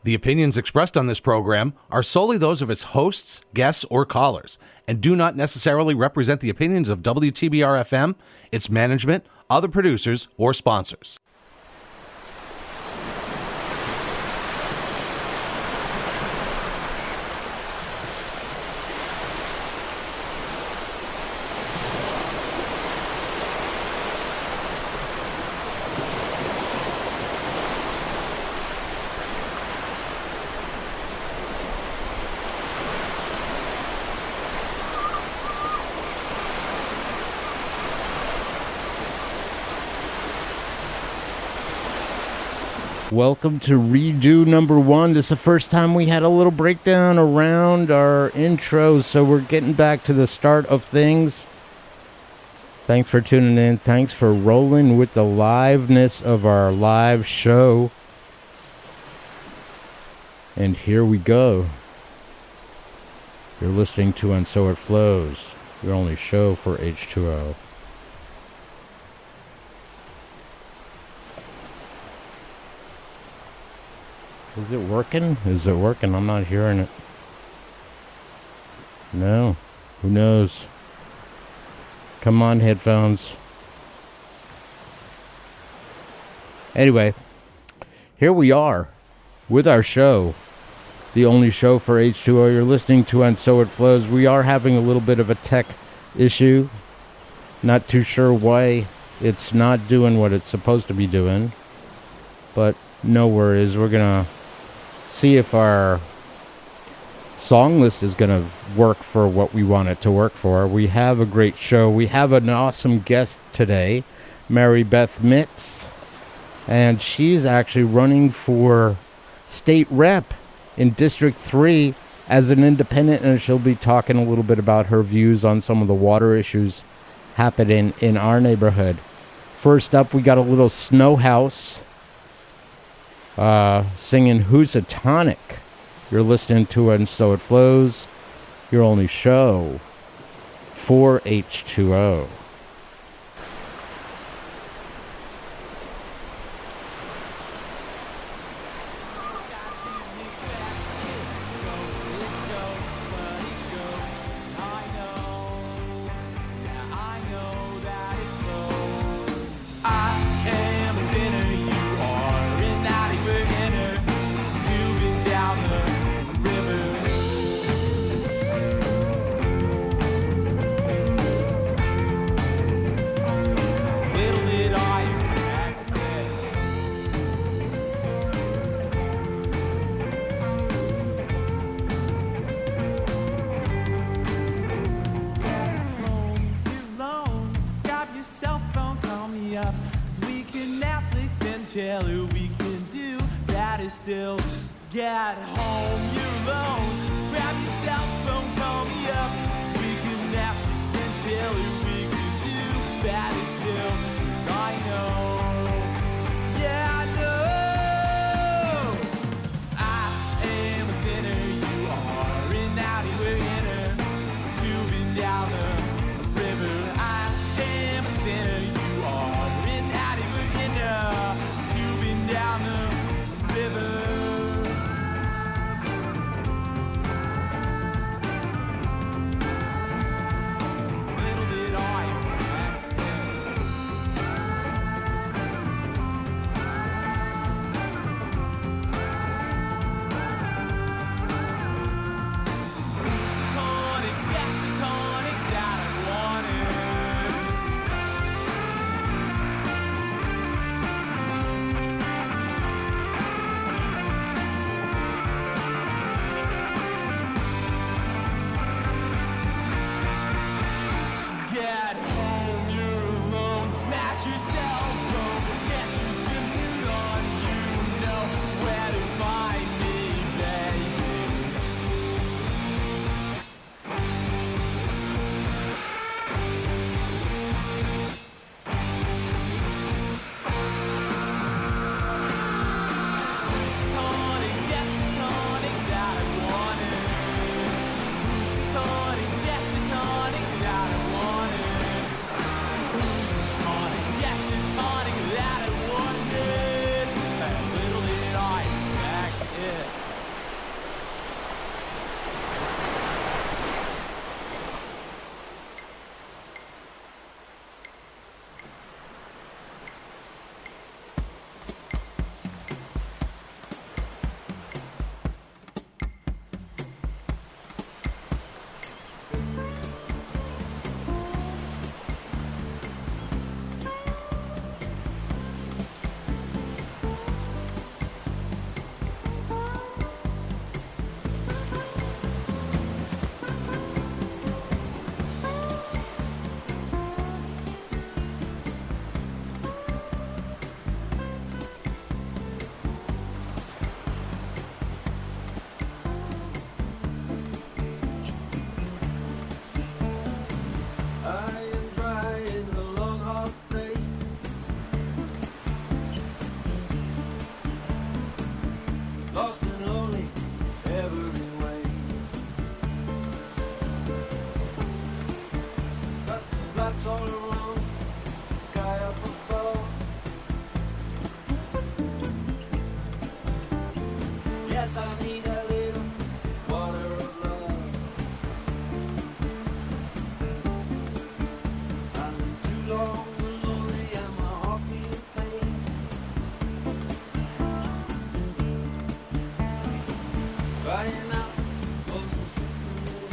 The opinions expressed on this program are solely those of its hosts, guests, or callers, and do not necessarily represent the opinions of WTBR-FM, its management, other producers, or sponsors. Welcome to redo number 1. This is the first time we had a little breakdown around our intro, so we're getting back to the start of things. Thanks for tuning in. Thanks for rolling with the liveness of our live show. And here we go. You're listening to And So It Flows, your only show for H2O. Is it working? Is it working? I'm not hearing it. No. Who knows? Come on, headphones. Anyway, here we are with our show. The only show for H2O. You're listening to And So It Flows. We are having a little bit of a tech issue. Not too sure why it's not doing what it's supposed to be doing. But no worries. We're going to see if our song list is going to work for what we want it to work for. We have a great show. We have an awesome guest today, Marybeth Mitts, and she's actually running for state rep in District 3 as an independent, and she'll be talking a little bit about her views on some of the water issues happening in our neighborhood. First up, we got a little Snow House singing Housatonic. You're listening to And So It Flows, your only show for H2O. Lights all around, sky up above. Yes, I need a little water of love. I've been too long lonely and my heart feels pain. Crying out for some sympathy.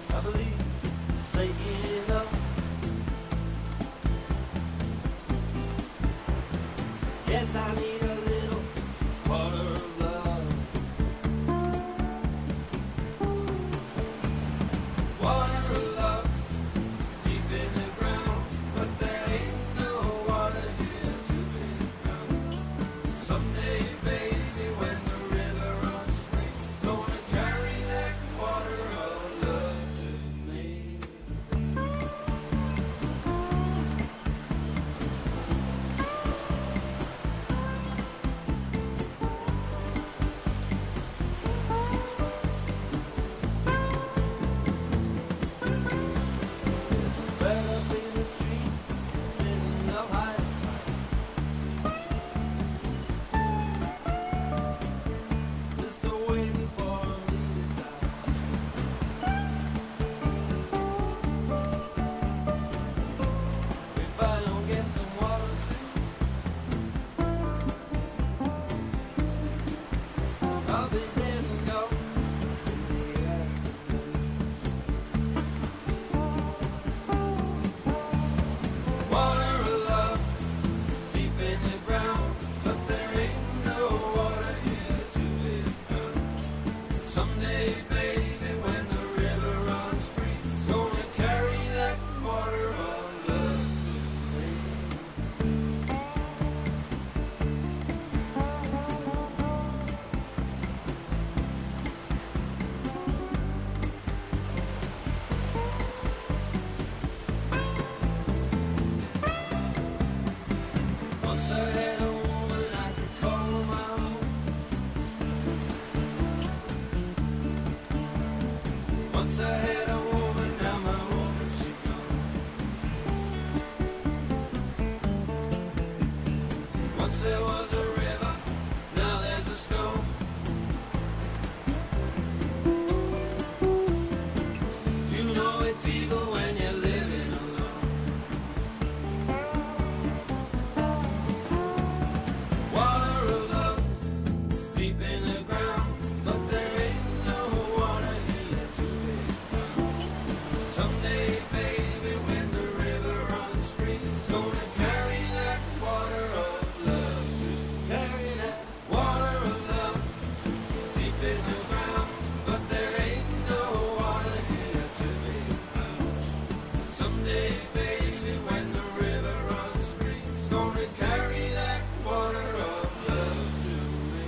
I believe taking up. Yes, I need a little water of love. Water of love, deep in the ground, but there ain't no water here to be found. Someday, baby, when the river runs free, gonna carry that water of love to me. There's a bird up in a tree, sitting up high. Just waiting for me to die. If I don't get some water soon, I'll be dead and gone in the afternoon. Water of love, deep in the ground, but there ain't no water here to be found. Someday, baby, when the river runs free, it's gonna carry that water of love to me. Once I had a woman I could call my own. Once I had a woman, now my woman she gone. Once there was a river, now there's a stone. You know it's evil when you're living alone. Water of love, deep in the ground, but there ain't no water here to be found. Someday, baby, when the river runs free, it's gonna carry that water of love to carry that water of love, deep in the ground, but there ain't no water here to be found. Someday, baby, when the river runs free, it's gonna carry that water of love to me.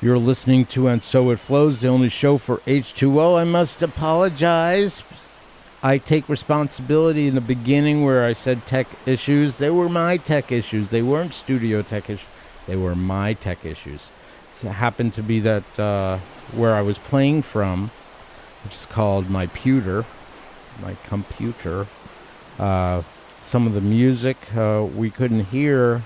You're listening to And So It Flows, the only show for H2O. I must apologize. I take responsibility in the beginning where I said tech issues. They were my tech issues. They weren't studio tech issues. They were my tech issues. It happened to be that where I was playing from, which is called my computer. Some of the music we couldn't hear,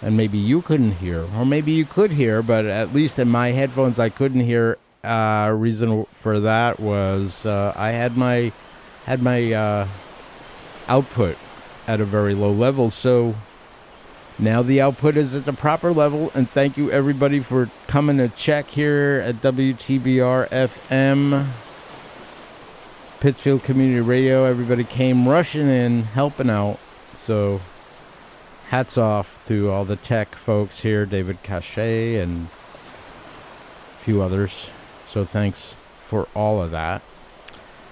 and maybe you couldn't hear, or maybe you could hear, but at least in my headphones I couldn't hear. Reason for that was I had my output at a very low level, so Now the output is at the proper level, and thank you everybody for coming to check here at WTBR-FM, Pittsfield Community Radio. Everybody came rushing in, helping out. So hats off to all the tech folks here, David Cachet and a few others. So thanks for all of that.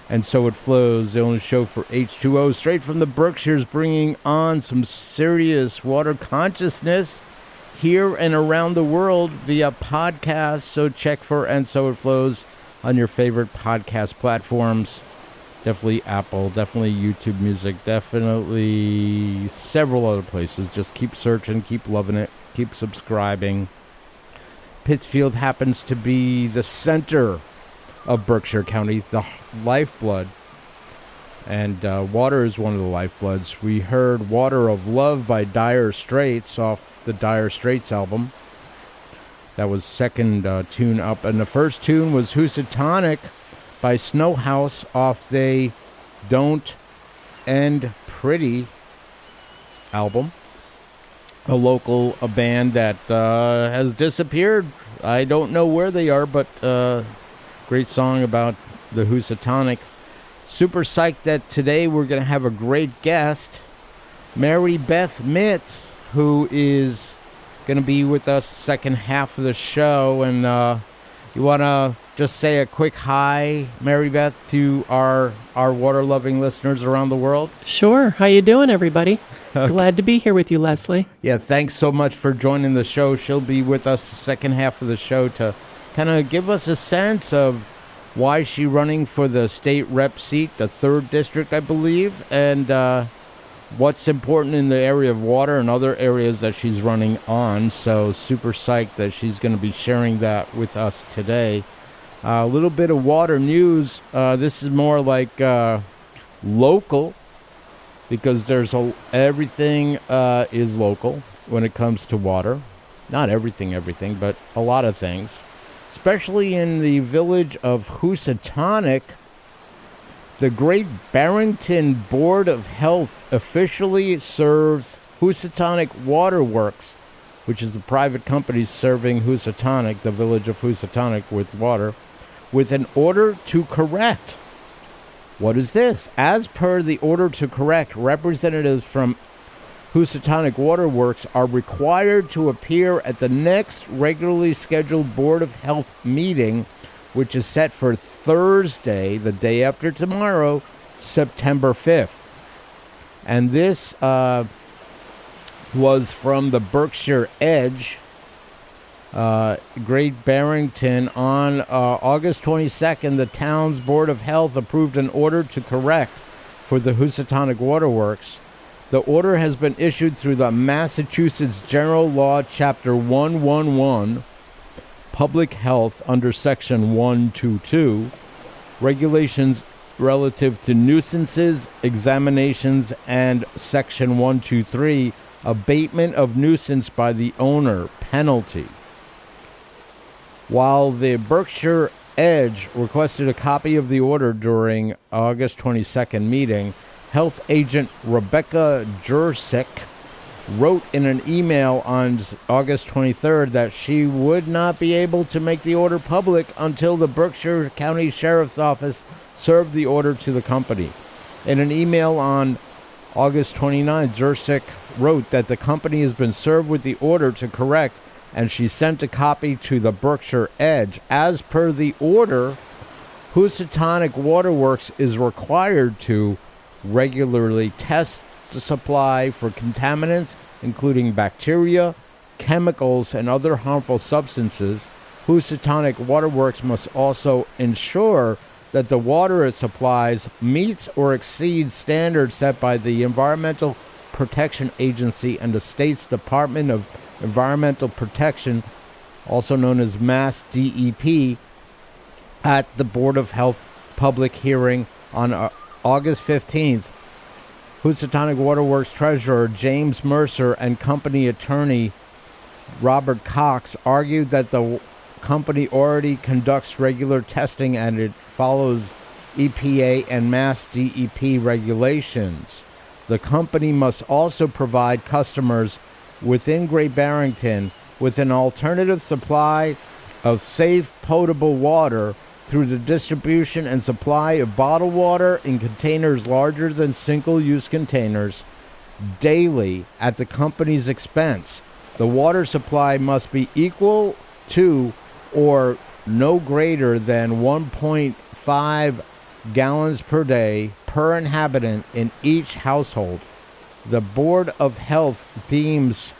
And So It Flows, the only show for H2O, straight from the Berkshires, bringing on some serious water consciousness here and around the world via podcast. So check for And So It Flows on your favorite podcast platforms. Definitely Apple, definitely YouTube Music, definitely several other places. Just keep searching, keep loving it, keep subscribing. Pittsfield happens to be the center of Berkshire County, the lifeblood, and water is one of the lifebloods. We heard Water of Love by Dire Straits off the Dire Straits album. That was second tune up, and the first tune was Housatonic by Snowhouse off They Don't End Pretty album, a band that has disappeared. I don't know where they are, but great song about the Housatonic. Super psyched that today we're going to have a great guest, Marybeth Mitts, who is going to be with us second half of the show. And you want to just say a quick hi, Marybeth, to our water-loving listeners around the world? Sure. How you doing, everybody? Glad to be here with you, Leslie. Yeah, thanks so much for joining the show. She'll be with us the second half of the show to kind of give us a sense of why she's running for the state rep seat, the 3rd district, I believe, and what's important in the area of water and other areas that she's running on. So super psyched that she's going to be sharing that with us today. A little bit of water news. This is more like local, because everything is local when it comes to water. Not everything, but a lot of things. Especially in the village of Housatonic, the Great Barrington Board of Health officially serves Housatonic Waterworks, which is the private company serving Housatonic, the village of Housatonic, with water, with an order to correct. What is this? As per the order to correct, representatives from Housatonic Waterworks are required to appear at the next regularly scheduled Board of Health meeting, which is set for Thursday, the day after tomorrow, September 5th. And this was from the Berkshire Edge, Great Barrington. On August 22nd, the town's Board of Health approved an order to correct for the Housatonic Waterworks. The order has been issued through the Massachusetts General Law, Chapter 111, Public Health, under Section 122, regulations relative to nuisances, examinations, and Section 123, abatement of nuisance by the owner, penalty. While the Berkshire Edge requested a copy of the order during August 22nd meeting, Health Agent Rebecca Jursick wrote in an email on August 23rd that she would not be able to make the order public until the Berkshire County Sheriff's Office served the order to the company. In an email on August 29th, Jursick wrote that the company has been served with the order to correct, and she sent a copy to the Berkshire Edge. As per the order, Housatonic Waterworks is required to regularly test the supply for contaminants, including bacteria, chemicals, and other harmful substances. Housatonic Waterworks must also ensure that the water it supplies meets or exceeds standards set by the Environmental Protection Agency and the state's Department of Environmental Protection, also known as Mass DEP, at the Board of Health public hearing on August 15th. Housatonic Waterworks Treasurer James Mercer and company attorney Robert Cox argued that the company already conducts regular testing and it follows EPA and Mass DEP regulations. The company must also provide customers within Great Barrington with an alternative supply of safe, potable water through the distribution and supply of bottled water in containers larger than single-use containers daily at the company's expense. The water supply must be equal to or no greater than 1.5 gallons per day per inhabitant in each household. The Board of Health deems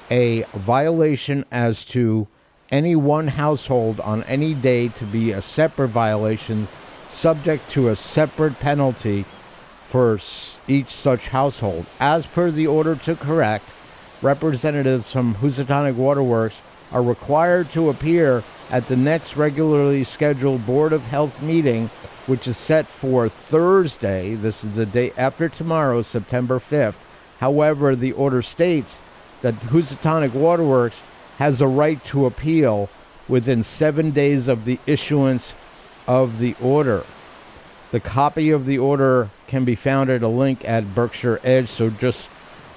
a violation as to any one household on any day to be a separate violation, subject to a separate penalty for each such household. As per the order to correct, representatives from Housatonic Waterworks are required to appear at the next regularly scheduled Board of Health meeting, which is set for Thursday. This is the day after tomorrow, September 5th. However, the order states that Housatonic Waterworks has a right to appeal within 7 days of the issuance of the order. The copy of the order can be found at a link at Berkshire Edge, so just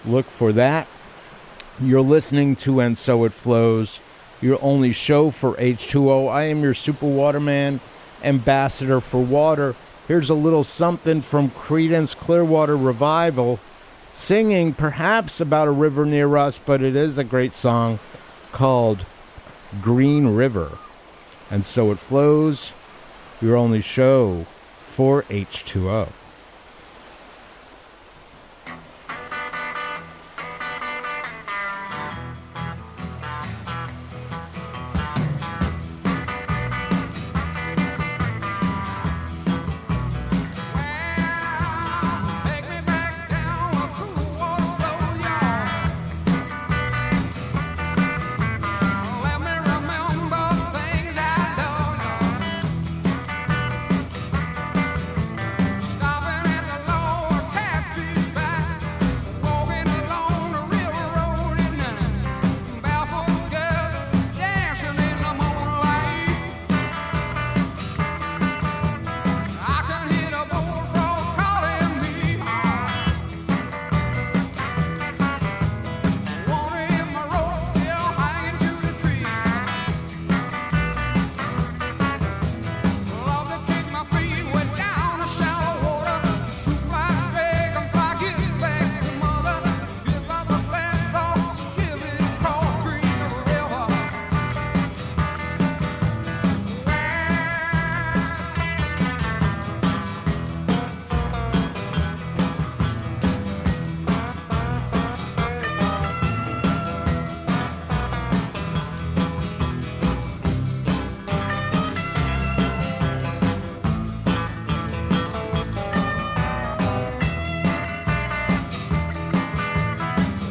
look for that. You're listening to And So It Flows, your only show for H2O. I am your super waterman, ambassador for water. Here's a little something from Creedence Clearwater Revival, singing perhaps about a river near us, but it is a great song called Green River. And So It Flows, your only show for H2O. Take me back down a cool water road, y'all. Let me remember things I don't know. Stopping at the lower taxi back, walking along the railroad at night. Barefoot girls dancing in the moonlight. I can hear the bullfrog calling me. Wanna hit my rope, still hanging to the tree. Love to kick my feet way down the shallow water. Shoot my dragonfly, get back to mother. Give up the blast off, give it across Green River.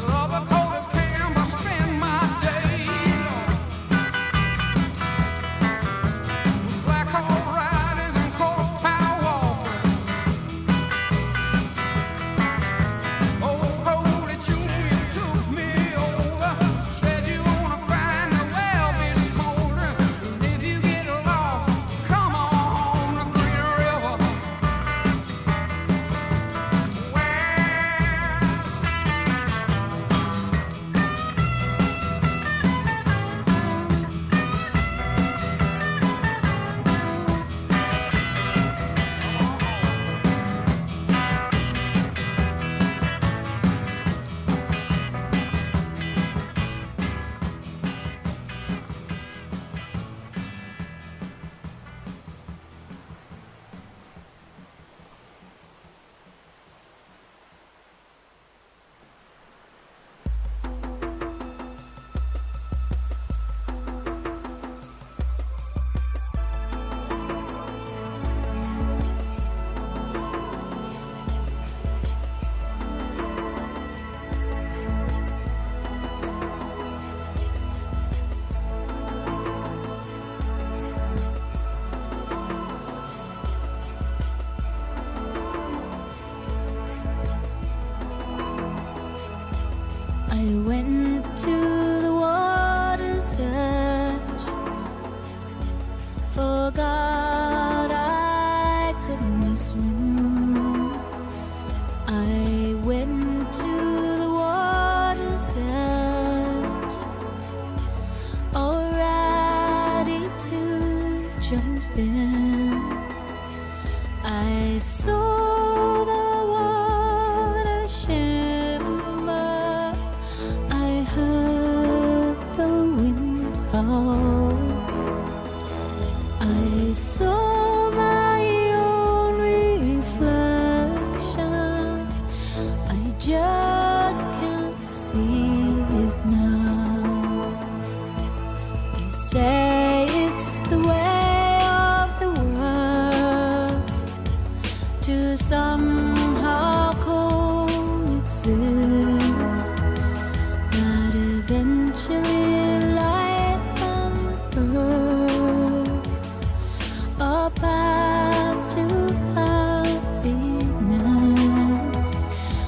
Love the coldest can, but spend my day. Black hole riders and cold power walking. Old road that you took me over. Said you wanna find the well this morning. And if you get lost, come on home to Green River. I went to the water's edge, forgot I couldn't swim. I went to the water's edge. saw the water shimmer. I heard the wind howl. I saw my own reflection. I just can't see it now. You say it's the way of the world to somehow coexist, that eventually life unfurls a path to happiness.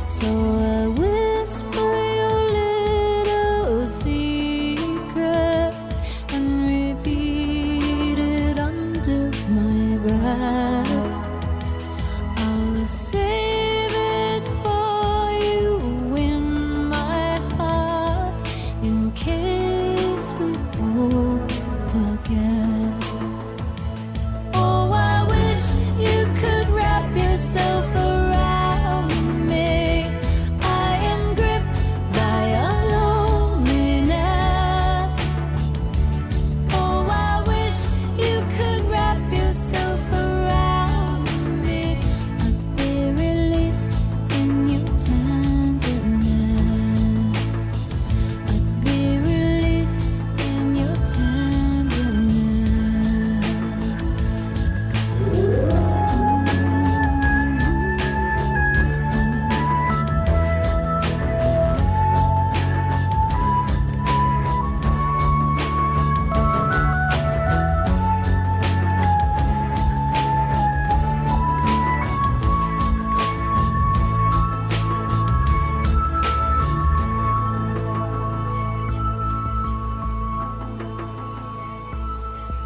So I whisper your little secret and repeat it under my breath. I'll save it for you in my heart in case we both forget. Oh, I wish you could wrap yourself around me. I am gripped by a loneliness. Oh, I wish you could wrap yourself around me. I'd be released in your tenderness. I'd be released in your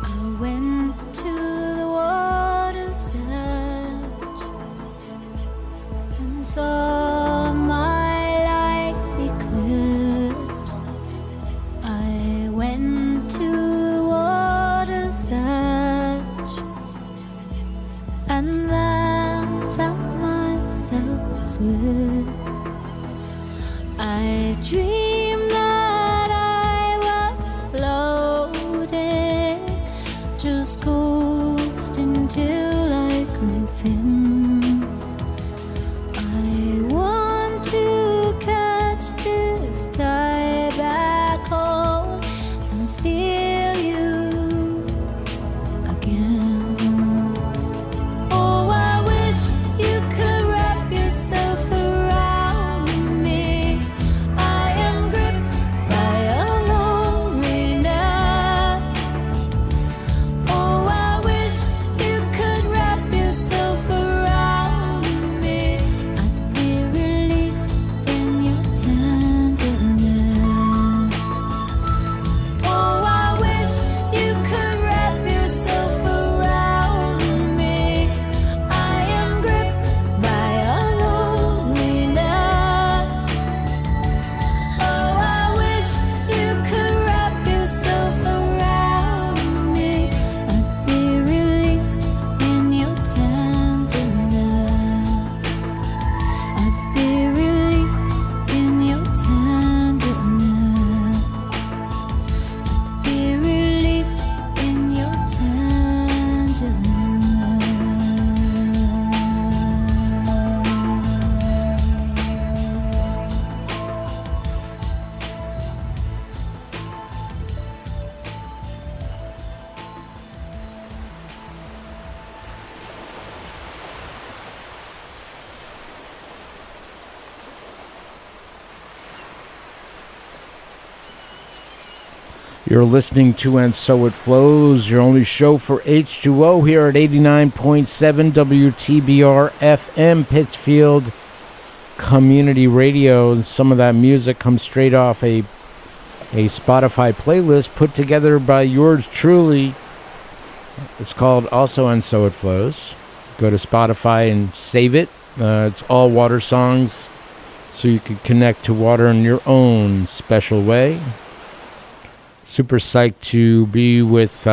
I went to the water's edge and saw my life eclipse. I went to the water's edge and then felt myself slip. I dreamed that I was floating, just coasting till I grew fins. I want to catch this tide back home and feel you again. Oh, I wish you could wrap yourself around me. I am gripped by a loneliness. Oh, I wish you could wrap yourself around me. I'd be released in your tenderness. Oh, I wish you could wrap yourself around me. I am gripped by a loneliness. Oh, I wish you could wrap yourself around me. I'd be released in your tenderness. I'd be released in your tenderness. I'd be released in your You're listening to And So It Flows, your only show for H2O here at 89.7 WTBR-FM, Pittsfield Community Radio. And some of that music comes straight off a Spotify playlist put together by yours truly. It's called also And So It Flows. Go to Spotify and save it. It's all water songs, so you can connect to water in your own special way. Super psyched to be with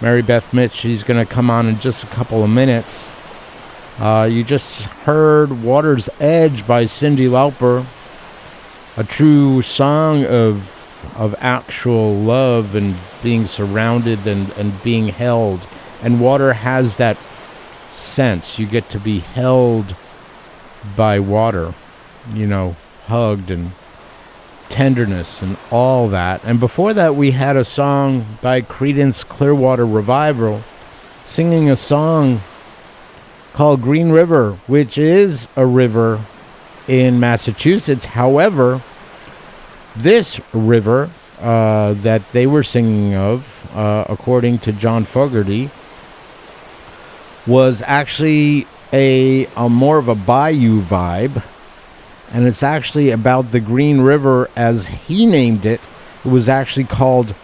Marybeth Mitts. She's going to come on in just a couple of minutes. You just heard Water's Edge by Cyndi Lauper, a true song of actual love and being surrounded and being held. And water has that sense. You get to be held by water, hugged and tenderness and all that. And before that, we had a song by Creedence Clearwater Revival singing a song called Green River, which is a river in Massachusetts. However, this river that they were singing of, according to John Fogerty, was actually a more of a bayou vibe, and it's actually about the Green River as he named it. It was actually called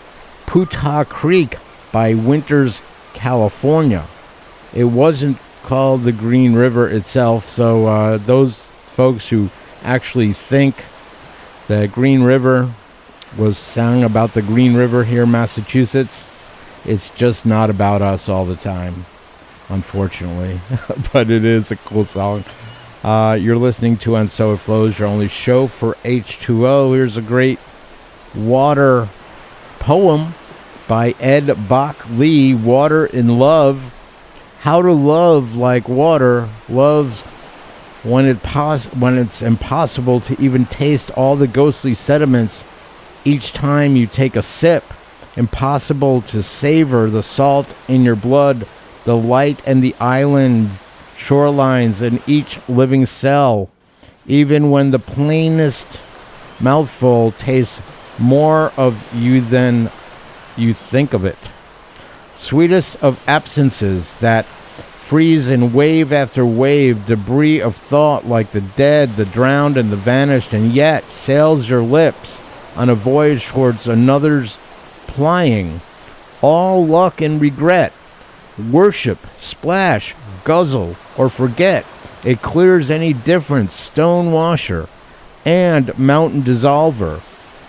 Putah Creek by Winters, California. It wasn't called the Green River itself, so those folks who actually think that Green River was sung about the Green River here in Massachusetts, it's just not about us all the time, unfortunately. But it is a cool song. You're listening to And So It Flows, your only show for H2O. Here's a great water poem by Ed Bach Lee, Water in Love. How to love like water loves when it's impossible to even taste all the ghostly sediments each time you take a sip. Impossible to savor the salt in your blood, the light and the island shorelines in each living cell, even when the plainest mouthful tastes more of you than you think of it. Sweetest of absences that freeze in wave after wave, debris of thought like the dead, the drowned, and the vanished, and yet sails your lips on a voyage towards another's plying. All luck and regret, worship, splash, guzzle, or forget. It clears any difference, stone washer, and mountain dissolver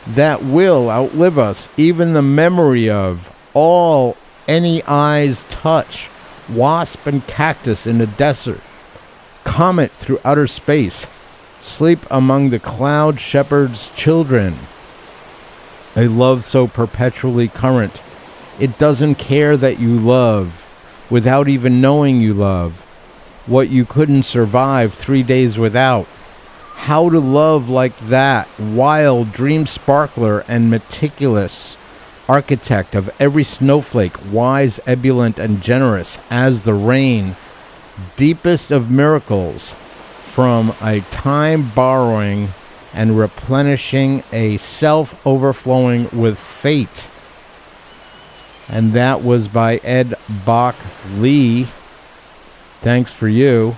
that will outlive us, even the memory of all any eyes touch, wasp and cactus in the desert, comet through outer space, sleep among the cloud shepherd's children. A love so perpetually current, it doesn't care that you love, without even knowing you love, what you couldn't survive 3 days without. How to love like that, wild dream sparkler and meticulous architect of every snowflake, wise, ebullient, and generous as the rain, deepest of miracles, from a time borrowing and replenishing a self overflowing with fate. And that was by Ed Bach Lee. Thanks for you.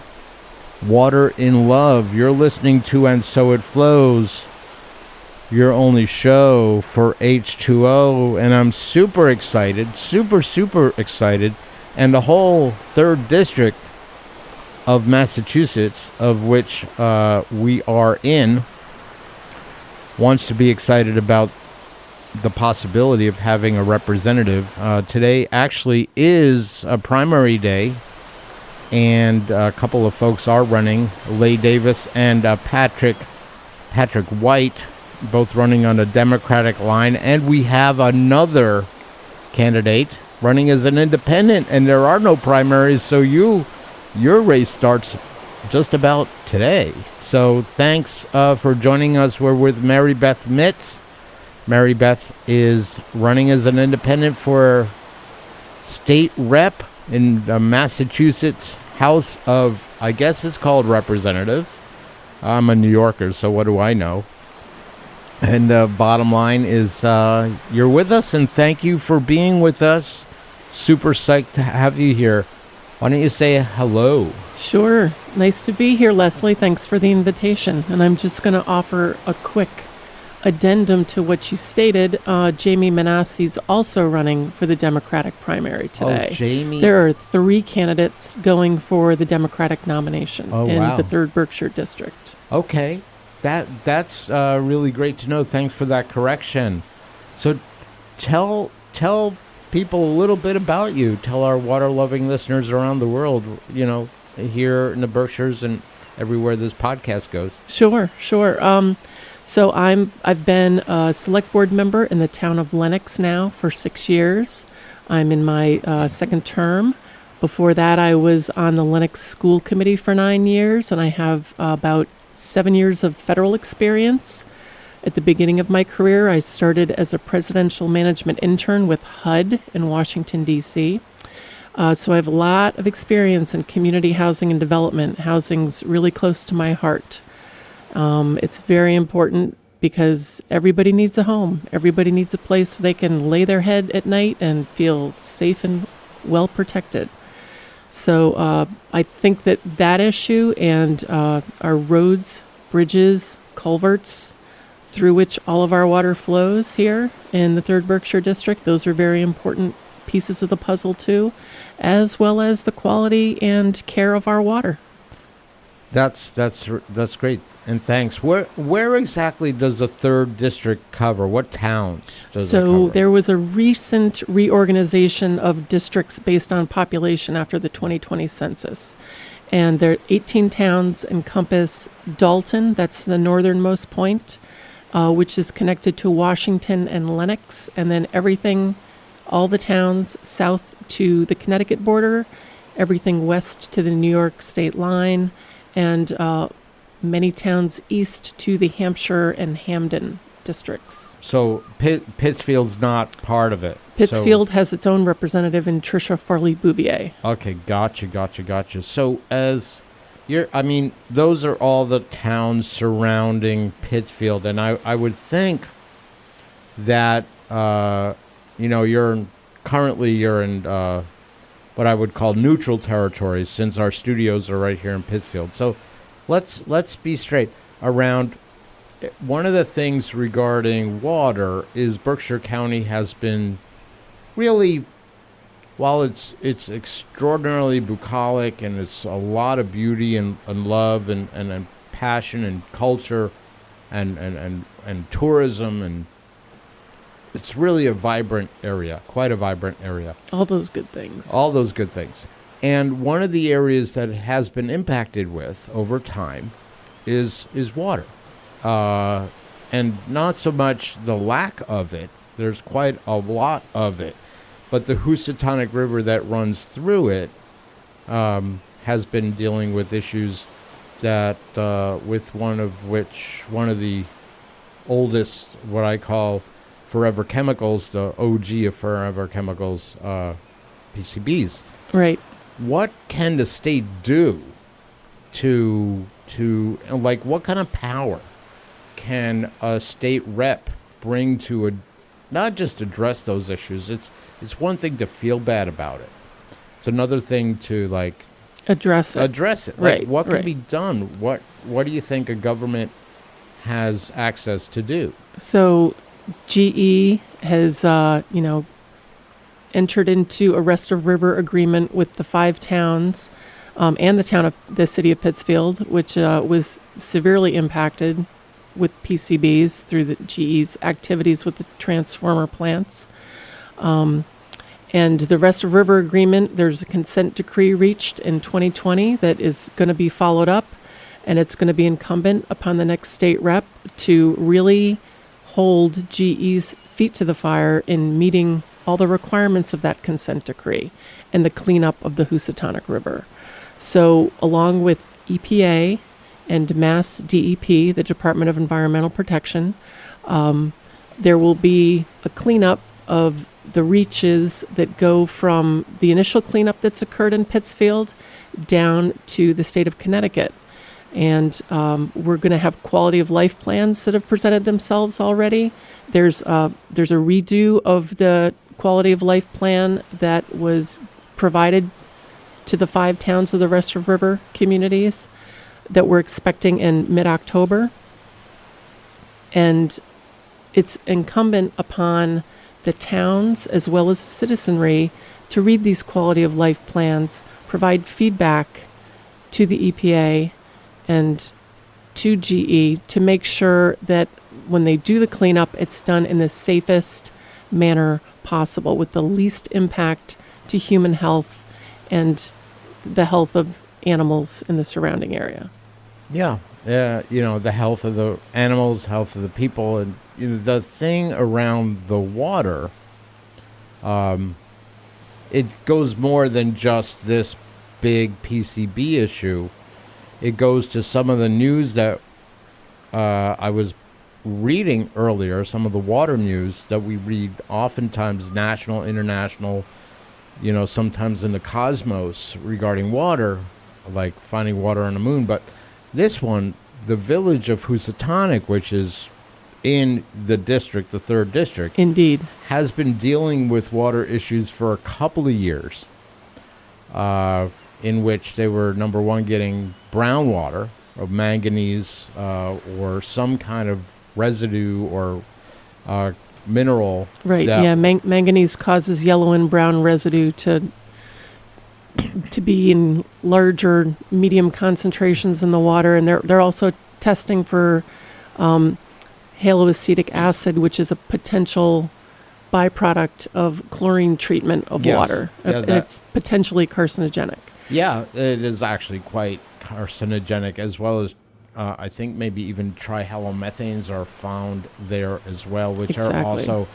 Water in Love. You're listening to And So It Flows, your only show for H2O, and I'm super excited, super excited, and the whole 3rd District of Massachusetts, of which we are in, wants to be excited about the possibility of having a representative. Today actually is a primary day, and a couple of folks are running, Leigh Davis and Patrick White, both running on a Democratic line, and we have another candidate running as an independent, and there are no primaries, so your race starts just about today. So thanks for joining us. We're with Marybeth Mitts. Marybeth is running as an independent for state rep in the Massachusetts House of, I guess it's called Representatives. I'm a New Yorker, so what do I know? And the bottom line is you're with us, and thank you for being with us. Super psyched to have you here. Why don't you say hello? Sure. Nice to be here, Leslie. Thanks for the invitation. And I'm just going to offer a quick addendum to what you stated. Jamie Manasseh's also running for the Democratic primary today. Oh, Jamie. There are 3 candidates going for the Democratic nomination in wow. the 3rd Berkshire District. Okay. That's really great to know. Thanks for that correction. So tell people a little bit about you. Tell our water-loving listeners around the world, here in the Berkshires and everywhere this podcast goes. Sure. So I've been a select board member in the town of Lenox now for 6 years. I'm in my second term. Before that, I was on the Lenox School Committee for 9 years, and I have about 7 years of federal experience. At the beginning of my career, I started as a presidential management intern with HUD in Washington, D.C. So I have a lot of experience in community housing and development. Housing's really close to my heart. It's very important because everybody needs a home. Everybody needs a place so they can lay their head at night and feel safe and well protected. So I think that issue and our roads, bridges, culverts through which all of our water flows here in the 3rd Berkshire District, those are very important pieces of the puzzle too, as well as the quality and care of our water. That's great, and thanks. Where exactly does the 3rd district cover? What towns does it cover? So there was a recent reorganization of districts based on population after the 2020 census. And there 18 towns encompass Dalton, that's the northernmost point, which is connected to Washington and Lenox, and then everything, all the towns south to the Connecticut border, everything west to the New York state line, and many towns east to the Hampshire and Hamden districts. So Pittsfield's not part of it. Pittsfield has its own representative in Tricia Farley-Bouvier. Okay, gotcha. So those are all the towns surrounding Pittsfield, and I would think that you're in what I would call neutral territory, since our studios are right here in Pittsfield. So let's be straight around. One of the things regarding water is Berkshire County has been really, while it's extraordinarily bucolic and it's a lot of beauty and love and passion and culture and tourism, and it's really a vibrant area, quite a vibrant area. All those good things. And one of the areas that it has been impacted with over time is water. And not so much the lack of it. There's quite a lot of it. But the Housatonic River that runs through it has been dealing with issues that, with one of the oldest, what I call forever chemicals, the OG of forever chemicals, PCBs. Right. What can the state do to what kind of power can a state rep bring to not just address those issues? It's one thing to feel bad about it. It's another thing to address it. Right. What can be done? What do you think a government has access to do? So GE has entered into a rest of river agreement with the 5 towns and the city of Pittsfield, which was severely impacted with PCBs through the GE's activities with the transformer plants. And the rest of river agreement, there's a consent decree reached in 2020 that is going to be followed up, and it's going to be incumbent upon the next state rep to really hold GE's feet to the fire in meeting all the requirements of that consent decree and the cleanup of the Housatonic River. So along with EPA and Mass DEP, the Department of Environmental Protection, there will be a cleanup of the reaches that go from the initial cleanup that's occurred in Pittsfield down to the state of Connecticut. And we're going to have quality of life plans that have presented themselves already. There's a redo of the quality of life plan that was provided to the 5 towns of the Rest of River communities that we're expecting in mid-October. And it's incumbent upon the towns as well as the citizenry to read these quality of life plans, provide feedback to the EPA and to GE to make sure that when they do the cleanup, it's done in the safest manner possible with the least impact to human health and the health of animals in the surrounding area. Yeah, the health of the animals, health of the people, and the thing around the water. It goes more than just this big PCB issue. It goes to some of the news that I was reading earlier, some of the water news that we read oftentimes, national, international, sometimes in the cosmos regarding water, like finding water on the moon. But this one, the village of Housatonic, which is in the district, the 3rd district, Indeed. has been dealing with water issues for a couple of years, in which they were, number one, getting brown water of manganese or some kind of residue or mineral. Right. that- Yeah. Manganese causes yellow and brown residue to be in larger, medium concentrations in the water, and they're also testing for haloacetic acid, which is a potential byproduct of chlorine treatment of Yes. water. Yeah, And that- it's potentially carcinogenic. Yeah, it is actually quite carcinogenic, as well as I think maybe even trihalomethanes are found there as well, which are Exactly. also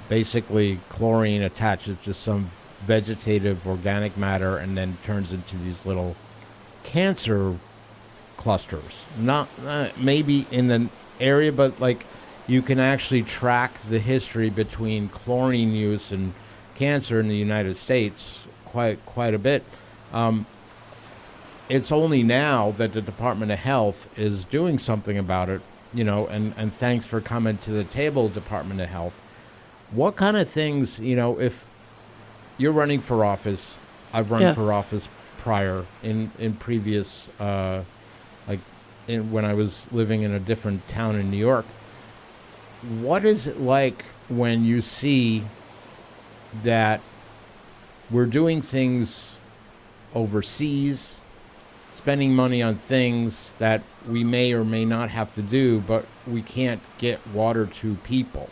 basically chlorine attaches to some vegetative organic matter and then turns into these little cancer clusters. Not maybe in the area, but like you can actually track the history between chlorine use and cancer in the United States quite a bit. It's only now that the Department of Health is doing something about it, and thanks for coming to the table, Department of Health. What kind of things, if you're running for office, I've run Yes. for office prior in previous, when I was living in a different town in New York. What is it like when you see that we're doing things overseas, spending money on things that we may or may not have to do, but we can't get water to people?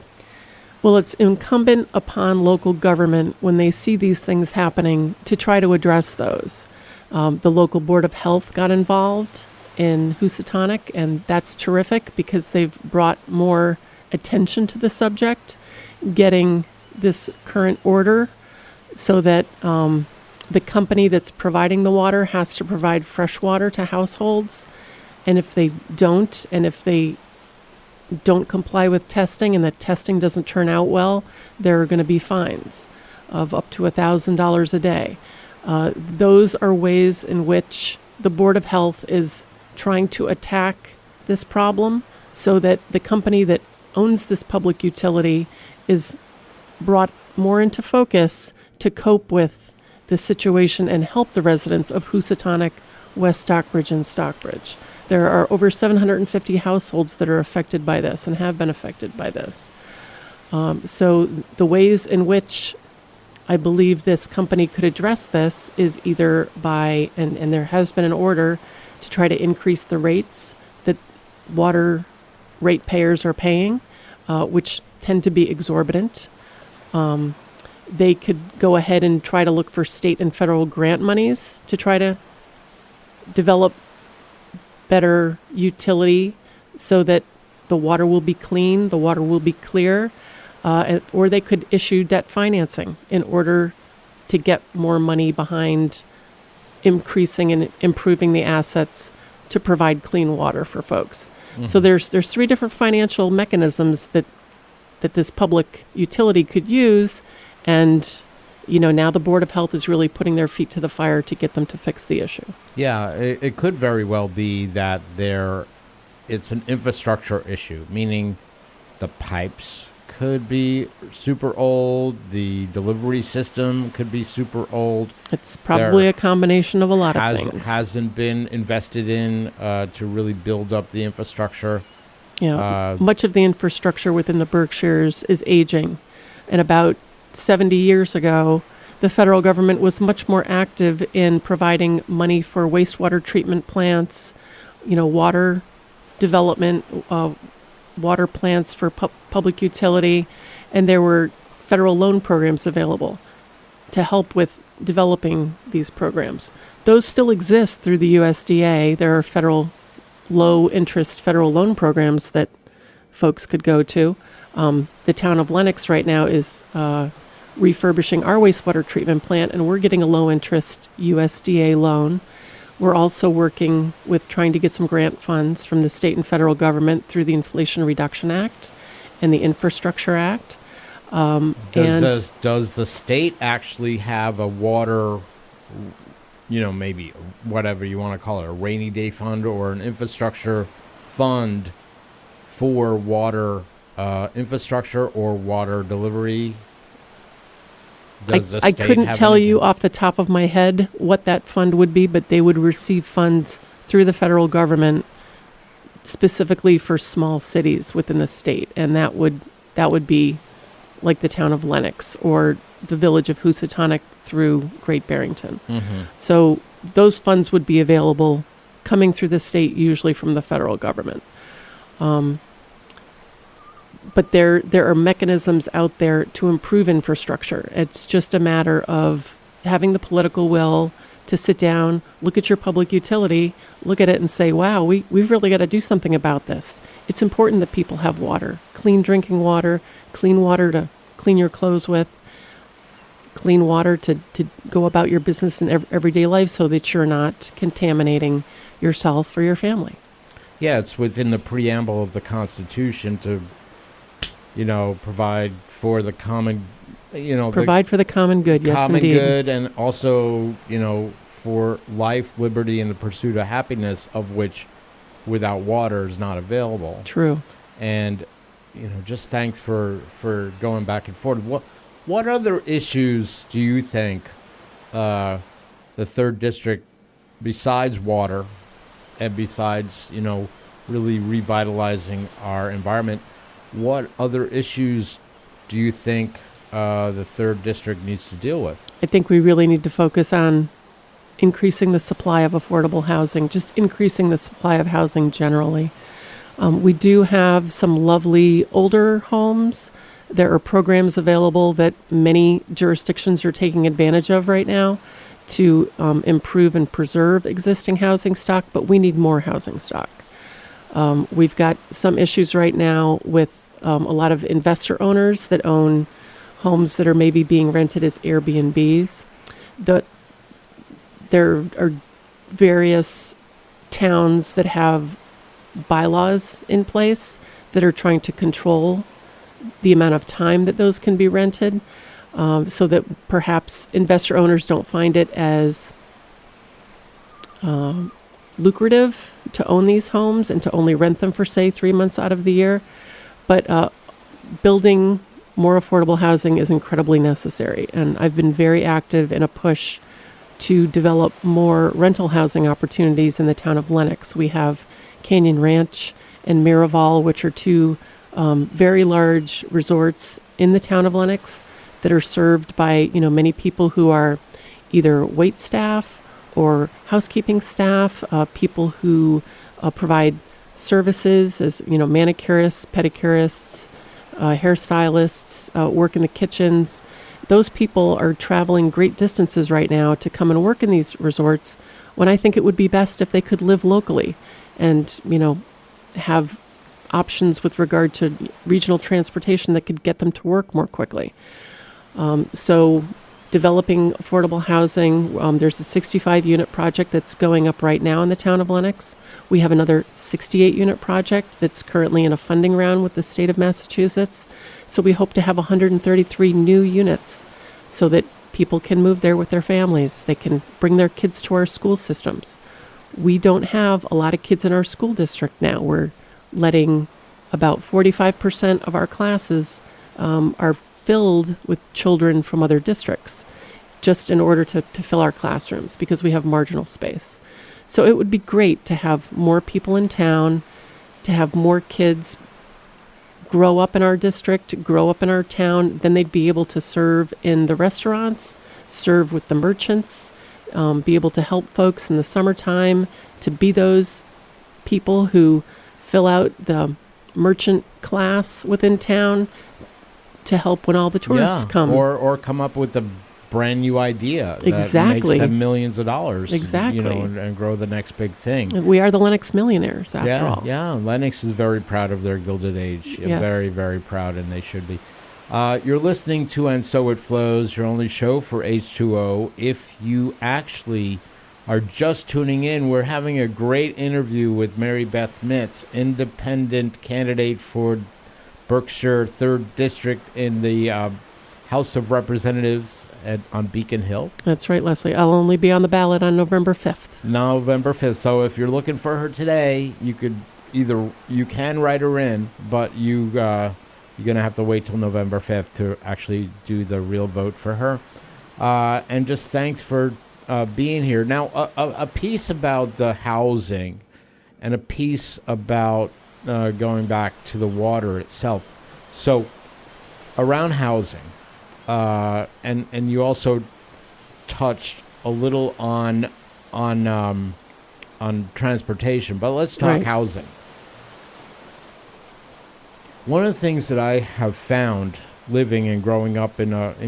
Well, it's incumbent upon local government when they see these things happening to try to address those. The local Board of Health got involved in Housatonic, and that's terrific because they've brought more attention to the subject, getting this current order so that the company that's providing the water has to provide fresh water to households. And if they don't, and if they don't comply with testing and the testing doesn't turn out well, there are going to be fines of up to $1,000 a day. Those are ways in which the Board of Health is trying to attack this problem so that the company that owns this public utility is brought more into focus to cope with the situation and help the residents of Housatonic, West Stockbridge, and Stockbridge. There are over 750 households that are affected by this and have been affected by this. So the ways in which I believe this company could address this is either by, and there has been an order to try to increase the rates that water ratepayers are paying, which tend to be exorbitant. They could go ahead and try to look for state and federal grant monies to try to develop better utility so that the water will be clean, the water will be clear, or they could issue debt financing in order to get more money behind increasing and improving the assets to provide clean water for folks. Mm-hmm. So there's 3 different financial mechanisms that this public utility could use, and now the Board of Health is really putting their feet to the fire to get them to fix the issue. Yeah, it could very well be that it's an infrastructure issue, meaning the pipes could be super old, the delivery system could be super old. It's probably a combination of a lot of things. Hasn't been invested in to really build up the infrastructure. Much of the infrastructure within the Berkshires is aging, and about 70 years ago, the federal government was much more active in providing money for wastewater treatment plants, water development, water plants for public utility, and there were federal loan programs available to help with developing these programs. those still exist through the USDA. There are federal low-interest federal loan programs that folks could go to. The town of Lenox right now is refurbishing our wastewater treatment plant, and we're getting a low-interest USDA loan. We're also working with trying to get some grant funds from the state and federal government through the Inflation Reduction Act and the Infrastructure Act. Does the state actually have a water, maybe whatever you want to call it, a rainy day fund or an infrastructure fund for water infrastructure or water delivery? I couldn't tell you off the top of my head what that fund would be, but they would receive funds through the federal government specifically for small cities within the state, and that would be like the town of Lenox or the village of Housatonic through Great Barrington. Mm-hmm. So those funds would be available coming through the state, usually from the federal government. But there are mechanisms out there to improve infrastructure. It's just a matter of having the political will to sit down, look at your public utility, look at it and say, wow, we've really got to do something about this. It's important that people have water, clean drinking water, clean water to clean your clothes with, clean water to go about your business in everyday life so that you're not contaminating yourself or your family. Yeah, it's within the preamble of the Constitution to provide for the common, Provide for the common good, yes, common indeed. good, and also, for life, liberty, and the pursuit of happiness, of which without water is not available. True. And, just thanks for going back and forth. What other issues do you think the 3rd District, besides water and besides, really revitalizing our environment, what other issues do you think the 3rd District needs to deal with? I think we really need to focus on increasing the supply of affordable housing, just increasing the supply of housing generally. We do have some lovely older homes. There are programs available that many jurisdictions are taking advantage of right now to improve and preserve existing housing stock, but we need more housing stock. We've got some issues right now with a lot of investor owners that own homes that are maybe being rented as Airbnbs. There are various towns that have bylaws in place that are trying to control the amount of time that those can be rented, so that perhaps investor owners don't find it as lucrative to own these homes and to only rent them for, say, 3 months out of the year. But building more affordable housing is incredibly necessary. And I've been very active in a push to develop more rental housing opportunities in the town of Lenox. We have Canyon Ranch and Miraval, which are two very large resorts in the town of Lenox that are served by, many people who are either wait staff or housekeeping staff, people who provide services as, manicurists, pedicurists, hairstylists, work in the kitchens. Those people are traveling great distances right now to come and work in these resorts, when I think it would be best if they could live locally and, have options with regard to regional transportation that could get them to work more quickly. So developing affordable housing, there's a 65-unit project that's going up right now in the town of Lenox. We have another 68-unit project that's currently in a funding round with the state of Massachusetts. So we hope to have 133 new units so that people can move there with their families. They can bring their kids to our school systems. We don't have a lot of kids in our school district now. We're letting about 45% of our classes are filled with children from other districts, just in order to fill our classrooms, because we have marginal space. So it would be great to have more people in town, to have more kids grow up in our district, grow up in our town. Then they'd be able to serve in the restaurants, serve with the merchants, be able to help folks in the summertime, to be those people who fill out the merchant class within town to help when all the tourists come. Or come up with the brand new idea that Exactly. makes them millions of dollars. Exactly. And grow the next big thing. We are the Lenox millionaires, after all. Yeah. Lenox is very proud of their Gilded Age. Yes. Very, very proud, and they should be. You're listening to And So It Flows, your only show for H2O. If you actually are just tuning in, we're having a great interview with Marybeth Mitts, independent candidate for Berkshire 3rd District in the House of Representatives on Beacon Hill. That's right, Leslie. I'll only be on the ballot on November 5th. November 5th. So if you're looking for her today, you can write her in, but you're going to have to wait till November 5th to actually do the real vote for her. And just thanks for being here. Now, a piece about the housing and a piece about going back to the water itself. So around housing, and you also touched a little on transportation, but let's talk Right. housing. One of the things that I have found living and growing up in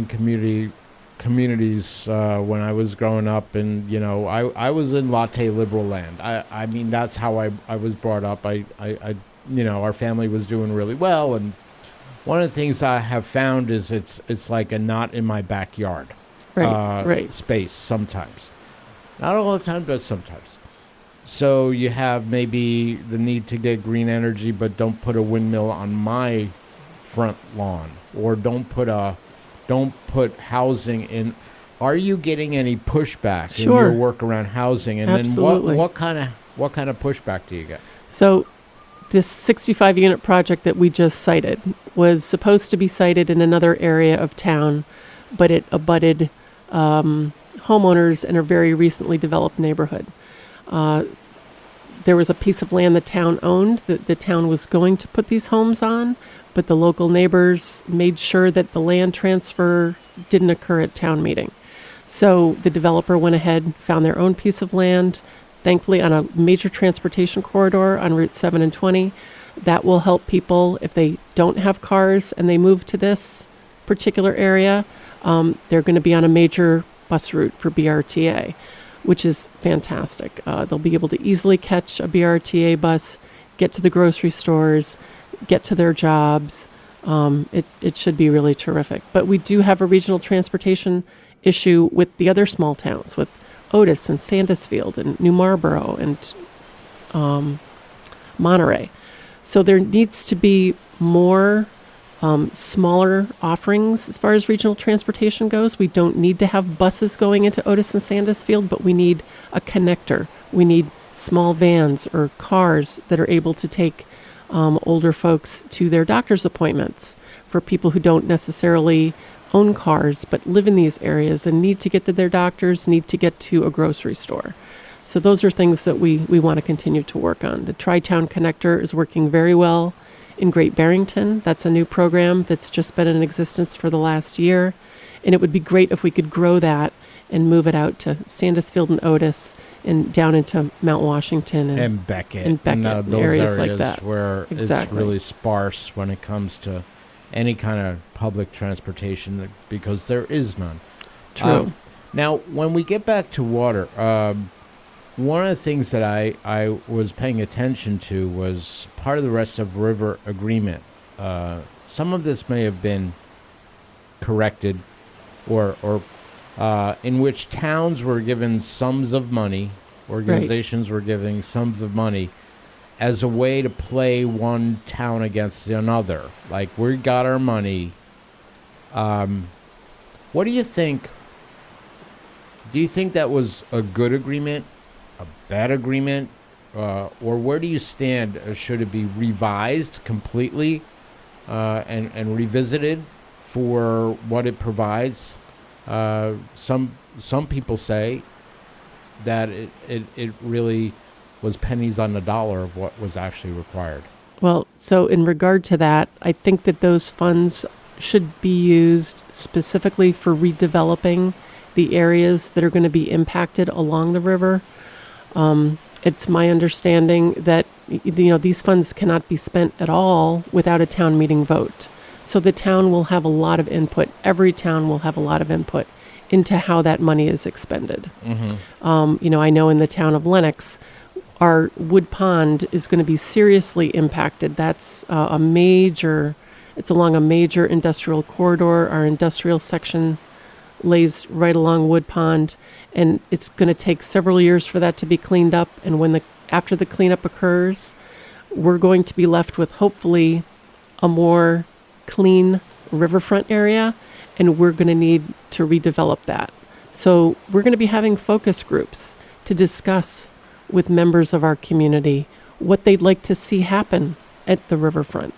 communities when I was growing up, and I was in latte liberal land. I mean, that's how I was brought up. I our family was doing really well, and one of the things I have found is it's like a not in my backyard Right. space sometimes. Not all the time, but sometimes. So you have maybe the need to get green energy, but don't put a windmill on my front lawn, or don't put housing in. Are you getting any pushback in Sure. your work around housing? And Absolutely. then what kind of pushback do you get? So this 65-unit project that we just cited was supposed to be sited in another area of town, but it abutted homeowners in a very recently developed neighborhood. There was a piece of land the town owned that the town was going to put these homes on, but the local neighbors made sure that the land transfer didn't occur at town meeting. So the developer went ahead, found their own piece of land, thankfully on a major transportation corridor on Route 7 and 20. That will help people if they don't have cars and they move to this particular area. They're going to be on a major bus route for BRTA, which is fantastic. They'll be able to easily catch a BRTA bus, get to the grocery stores, get to their jobs. It should be really terrific. But we do have a regional transportation issue with the other small towns, with Otis and Sandusfield and New Marlboro and Monterey. So there needs to be more smaller offerings as far as regional transportation goes. We don't need to have buses going into Otis and Sandusfield, but we need a connector. We need small vans or cars that are able to take older folks to their doctor's appointments, for people who don't necessarily own cars but live in these areas and need to get to their doctors, need to get to a grocery store. So those are things that we want to continue to work on. The Tri-Town Connector is working very well in Great Barrington. That's a new program that's just been in existence for the last year. And it would be great if we could grow that and move it out to Sandusfield and Otis and down into Mount Washington And Beckett. and Beckett, those areas like that. where it's Exactly. really sparse when it comes to any kind of public transportation, because there is none. True. Now, when we get back to water, one of the things that I was paying attention to was part of the Rest of River Agreement. Some of this may have been corrected, or in which towns were given sums of money, organizations were giving sums of money as a way to play one town against another. Like, we got our money. What do you think? Do you think that was a good agreement, a bad agreement, or where do you stand? Should it be revised completely and revisited for what it provides? Some people say that it really was pennies on the dollar of what was actually required. Well, so in regard to that, I think that those funds should be used specifically for redeveloping the areas that are going to be impacted along the river. It's my understanding that these funds cannot be spent at all without a town meeting vote. So the town will have a lot of input. Every town will have a lot of input into how that money is expended. I know in the town of Lenox, our wood pond is going to be seriously impacted. That's it's along a major industrial corridor. Our industrial section lays right along Wood Pond, and it's going to take several years for that to be cleaned up. And after the cleanup occurs, we're going to be left with hopefully a more clean riverfront area, and we're going to need to redevelop that. So we're going to be having focus groups to discuss with members of our community what they'd like to see happen at the riverfront,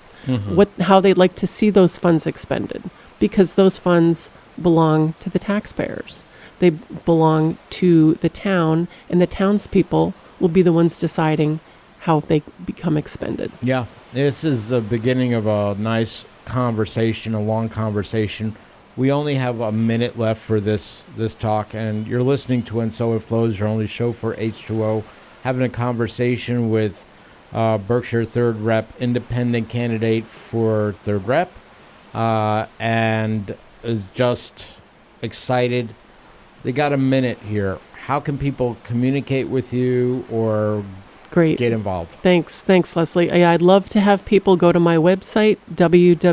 how they'd like to see those funds expended, because those funds belong to the taxpayers. They belong to the town, and the townspeople will be the ones deciding how they become expended. Yeah, this is the beginning of a nice conversation, a long conversation. We only have a minute left for this talk, and you're listening to And So It Flows, your only show for H2O, having a conversation with Berkshire 3rd Rep, independent candidate for 3rd Rep, and is just excited. They got a minute here. How can people communicate with you or Great. get involved? Thanks, Leslie. I'd love to have people go to my website, www.mitts,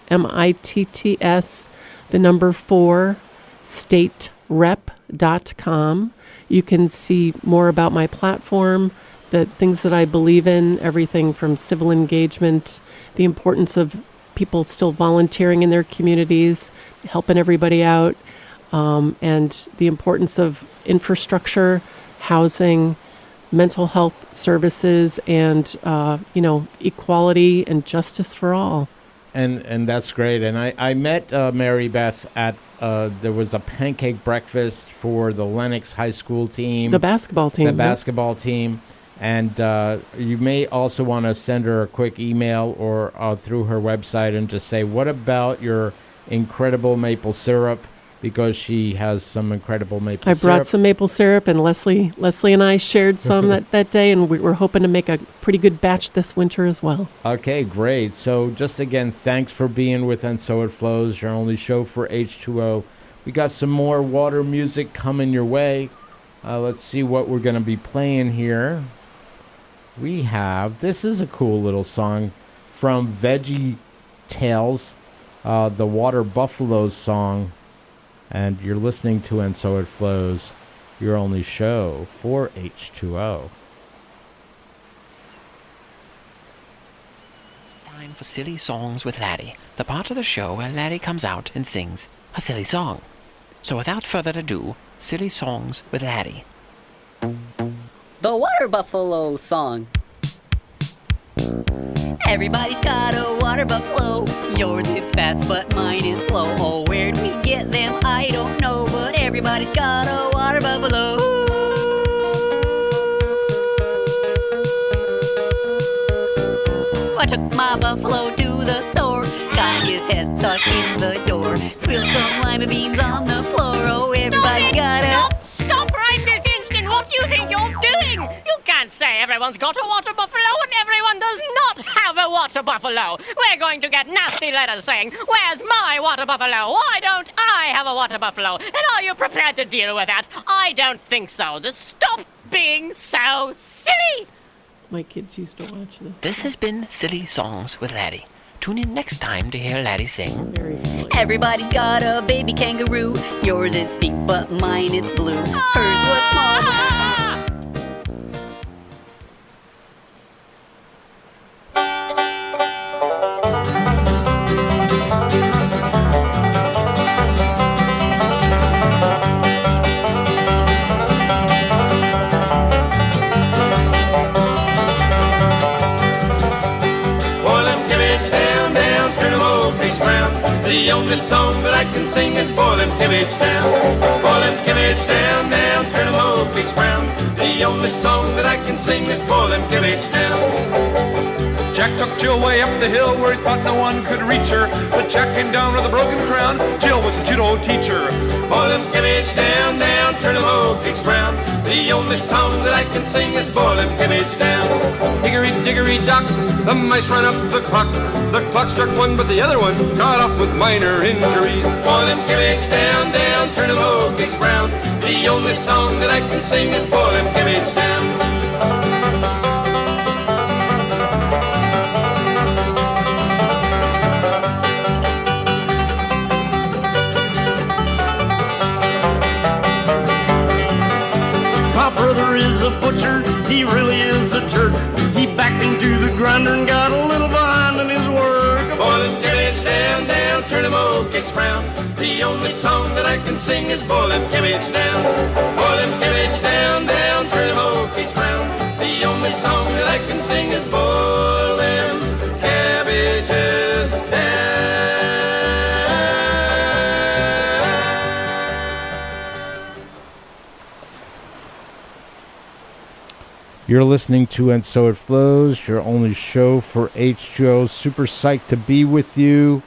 MITTS, the number 4, staterep.com. You can see more about my platform, the things that I believe in, everything from civil engagement, the importance of people still volunteering in their communities, helping everybody out, and the importance of infrastructure, housing, mental health services, and equality and justice for all. And that's great. And I met Marybeth at there was a pancake breakfast for the Lenox High School team, The basketball team. And you may also want to send her a quick email or through her website and just say, what about your incredible maple syrup? Because she has some incredible maple syrup. I brought some maple syrup, and Leslie and I shared some that day, and we were hoping to make a pretty good batch this winter as well. Okay, great. So just again, thanks for being with And So It Flows, your only show for H2O. We got some more water music coming your way. Let's see what we're going to be playing here. This is a cool little song from Veggie Tales, the Water Buffaloes song. And you're listening to And So It Flows, your only show for H2O. It's time for Silly Songs with Laddie, the part of the show where Laddie comes out and sings a silly song. So without further ado, Silly Songs with Laddie. The Water Buffalo song. Everybody's got a water buffalo. Yours is fast, but mine is slow. Oh, where'd we get them? I don't know, but everybody's got a water buffalo. I took my buffalo to the store. Got his head stuck in the door. Spilled some lima beans on the floor. Oh, everybody got a... Stop right this instant! What do you think you're doing? You can't say everyone's got a water buffalo and everyone does not have a water buffalo. We're going to get nasty letters saying, where's my water buffalo? Why don't I have a water buffalo? And are you prepared to deal with that? I don't think so. Just stop being so silly! My kids used to watch this. This has been Silly Songs with Laddie. Tune in next time to hear Laddie sing. Very funny. Everybody's got a baby kangaroo. Yours is pink, but mine is blue. Hers was small. Boil them cabbage down, down, turn them all piece round. The only song that I can sing is boil them cabbage down. Boil them cabbage down, down, turn them all piece round. The only song that I can sing is boil them cabbage down. Jack took Jill way up the hill where he thought no one could reach her. But Jack came down with a broken crown. Jill was a judo teacher. Boil them cabbage down, down, turn them whole cakes brown. The only song that I can sing is boil them cabbage down. Hickory dickory dock, the mice ran up the clock. The clock struck one, but the other one got off with minor injuries. Boil them cabbage down, down, turn them whole cakes brown. The only song that I can sing is boil them cabbage down. Brother is a butcher, he really is a jerk. He backed into the grinder and got a little behind in his work. Boil them cabbage down, down, turn them old cakes brown. The only song that I can sing is boil them cabbage down. Boil them cabbage down, down, turn them old cakes brown. The only song that I can sing is boil them cabbages down. You're listening to And So It Flows, your only show for H2O. Super psyched to be with you.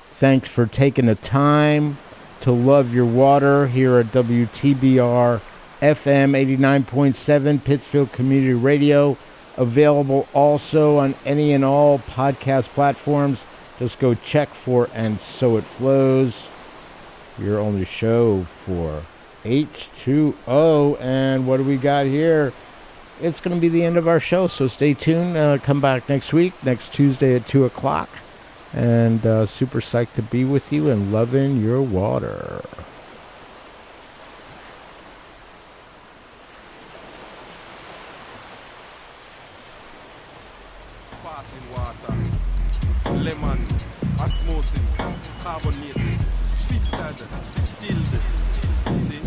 Thanks for taking the time to love your water here at WTBR-FM 89.7 Pittsfield Community Radio. Available also on any and all podcast platforms. Just go check for And So It Flows, your only show for H2O. And what do we got here? It's going to be the end of our show, so stay tuned. Come back next week, next Tuesday at 2 o'clock. And super psyched to be with you and loving your water. Sparkling water, lemon, osmosis, carbonated, filtered, distilled. See?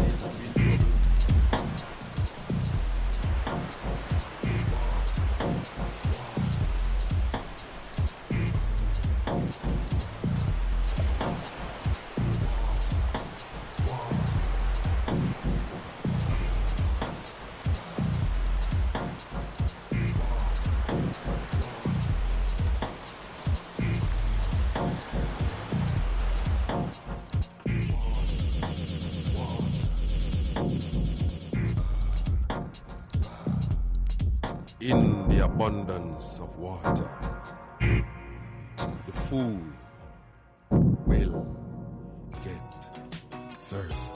In the abundance of water, the fool will get thirsty.